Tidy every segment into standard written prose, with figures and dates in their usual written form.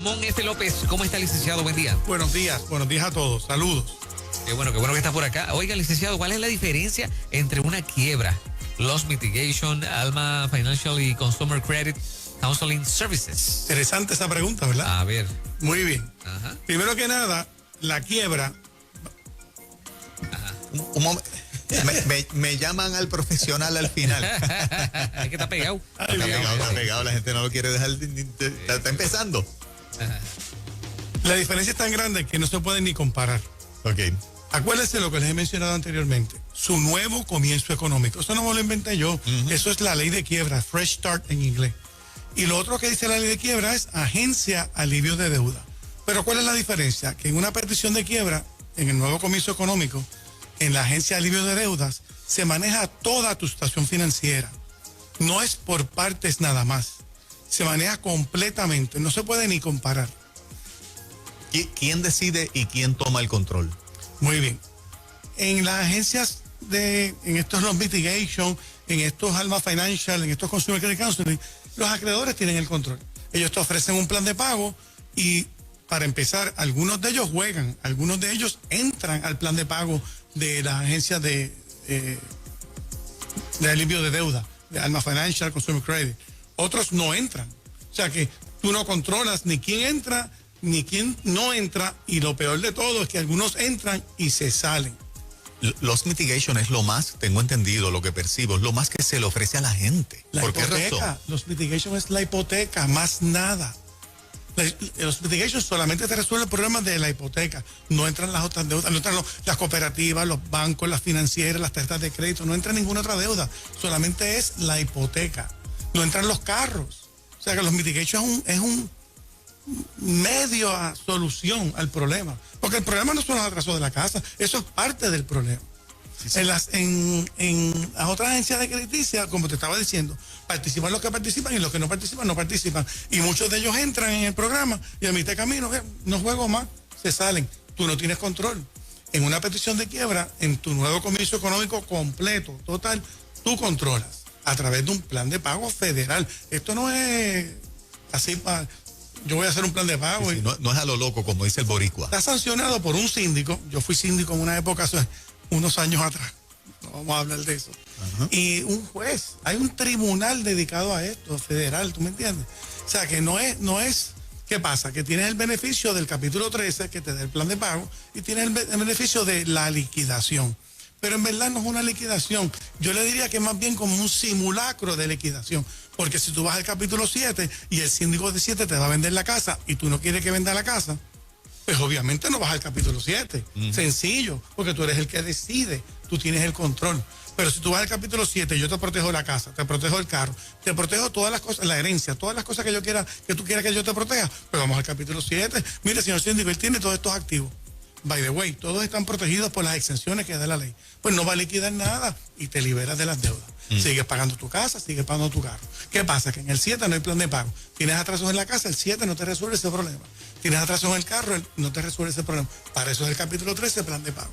Mon F. López, ¿cómo está, licenciado? Buen día. Buenos días a todos, saludos. Qué bueno que está por acá. Oiga, licenciado, ¿cuál es la diferencia entre una quiebra, loss mitigation, Alma Financial y Consumer Credit Counseling Services? Interesante esa pregunta, ¿verdad? A ver. Muy bien. Ajá. Primero que nada, la quiebra. Ajá. Un momento. Me llaman al profesional al final. Es que está pegado. Está pegado, la gente no lo quiere dejar. Está empezando. Ajá. La diferencia es tan grande que no se puede ni comparar. Ok. Acuérdense lo que les he mencionado anteriormente, su nuevo comienzo económico. Eso no me lo inventé yo, Eso es la ley de quiebra, Fresh Start en inglés. Y lo otro que dice la ley de quiebra es agencia alivio de deuda. Pero ¿cuál es la diferencia? Que en una petición de quiebra, en el nuevo comienzo económico, en la agencia alivio de deudas, se maneja toda tu situación financiera. No es por partes nada más. Se maneja completamente, no se puede ni comparar. ¿Quién decide y quién toma el control? Muy bien. En las agencias en estos loss mitigation, en estos Alma Financial, en estos Consumer Credit Counseling, los acreedores tienen el control. Ellos te ofrecen un plan de pago y, para empezar, algunos de ellos juegan, algunos de ellos entran al plan de pago de las agencias de alivio de deuda, de Alma Financial, Consumer Credit. Otros no entran. O sea que tú no controlas ni quién entra ni quién no entra, y lo peor de todo es que algunos entran y se salen. Loss mitigation es lo más, tengo entendido, lo que percibo, es lo más que se le ofrece a la gente. ¿Por qué razón? Los mitigation es la hipoteca, más nada. Los mitigation solamente te resuelve el problema de la hipoteca. No entran las otras deudas, no entran las cooperativas, los bancos, las financieras, las tarjetas de crédito, no entra ninguna otra deuda. Solamente es la hipoteca. No entran los carros. O sea que los mitigation es un medio a solución al problema. Porque el problema no son los atrasos de la casa, eso es parte del problema. Sí. En las otras agencias de crediticia, como te estaba diciendo, participan los que participan y los que no participan, no participan. Y muchos de ellos entran en el programa y a mitad de camino, no juego más, se salen. Tú no tienes control. En una petición de quiebra, en tu nuevo comienzo económico completo, total, tú controlas a través de un plan de pago federal. Esto no es así para... Yo voy a hacer un plan de pago. Sí, no es a lo loco, como dice el boricua. Está sancionado por un síndico. Yo fui síndico en una época, hace unos años atrás. No vamos a hablar de eso. Ajá. Y un juez. Hay un tribunal dedicado a esto, federal, ¿tú me entiendes? O sea, que no es... ¿Qué pasa? Que tienes el beneficio del capítulo 13, que te da el plan de pago, y tienes el beneficio de la liquidación. Pero en verdad no es una liquidación. Yo le diría que es más bien como un simulacro de liquidación. Porque si tú vas al capítulo 7 y el síndico de 7 te va a vender la casa y tú no quieres que venda la casa, pues obviamente no vas al capítulo 7. Sencillo, porque tú eres el que decide, tú tienes el control. Pero si tú vas al capítulo 7, yo te protejo la casa, te protejo el carro, te protejo todas las cosas, la herencia, todas las cosas que tú quieras que yo te proteja, pues vamos al capítulo 7. Mire, señor síndico, él tiene todos estos activos. By the way, todos están protegidos por las exenciones que da la ley. Pues no va a liquidar nada y te liberas de las deudas. Sigues pagando tu casa, sigues pagando tu carro. ¿Qué pasa? Que en el 7 no hay plan de pago. Tienes atrasos en la casa, el 7 no te resuelve ese problema. Tienes atrasos en el carro, no te resuelve ese problema. Para eso es el capítulo 13, plan de pago.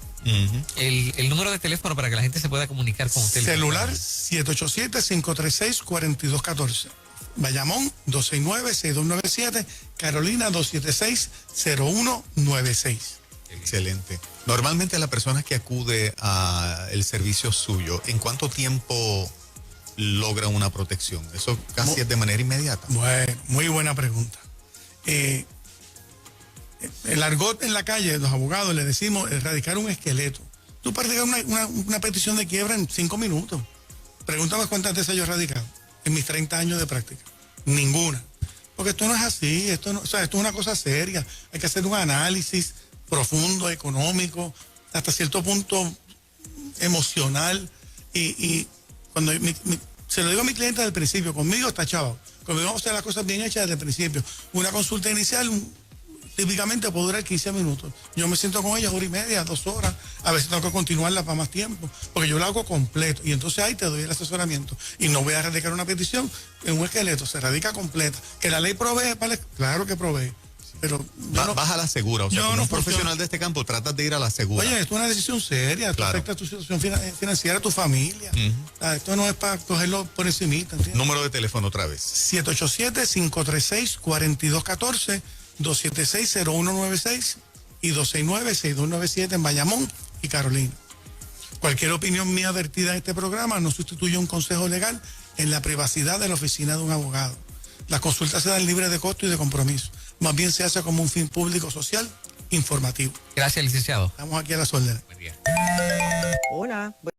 El número de teléfono para que la gente se pueda comunicar con usted. Celular 787-536-4214. Bayamón 269-6297. Carolina 276-0196. Excelente. Normalmente la persona que acude al servicio suyo, ¿en cuánto tiempo logra una protección? Eso casi es de manera inmediata. Bueno, muy buena pregunta. El argot en la calle, los abogados le decimos erradicar un esqueleto. Tú puedes erradicar una petición de quiebra en 5 minutos. Pregúntame cuántas veces yo he erradicado en mis 30 años de práctica. Ninguna. Porque esto no es así, esto es una cosa seria. Hay que hacer un análisis profundo, económico, hasta cierto punto emocional, y cuando se lo digo a mi cliente desde el principio, conmigo está chavo, conmigo vamos a hacer las cosas bien hechas desde el principio. Una consulta inicial típicamente puede durar 15 minutos, yo me siento con ella 1:30, 2 horas, a veces tengo que continuarla para más tiempo, porque yo la hago completo, y entonces ahí te doy el asesoramiento, y no voy a erradicar una petición en un esqueleto, se radica completa. Que la ley provee, ¿vale? Claro que provee. Pero vas a la segura, o sea, como un profesional de este campo tratas de ir a la segura. Oye, esto es una decisión seria, esto afecta tu situación financiera, tu familia. Esto no es para cogerlo por encimita, ¿entiendes? Número de teléfono otra vez. 787-536-4214, 276-0196 y 269-6297 en Bayamón y Carolina. Cualquier opinión mía vertida en este programa no sustituye un consejo legal en la privacidad de la oficina de un abogado. Las consultas se dan libres de costo y de compromiso. Más bien se hace como un fin público social informativo. Gracias, licenciado. Estamos aquí a las órdenes. Buen día. Hola.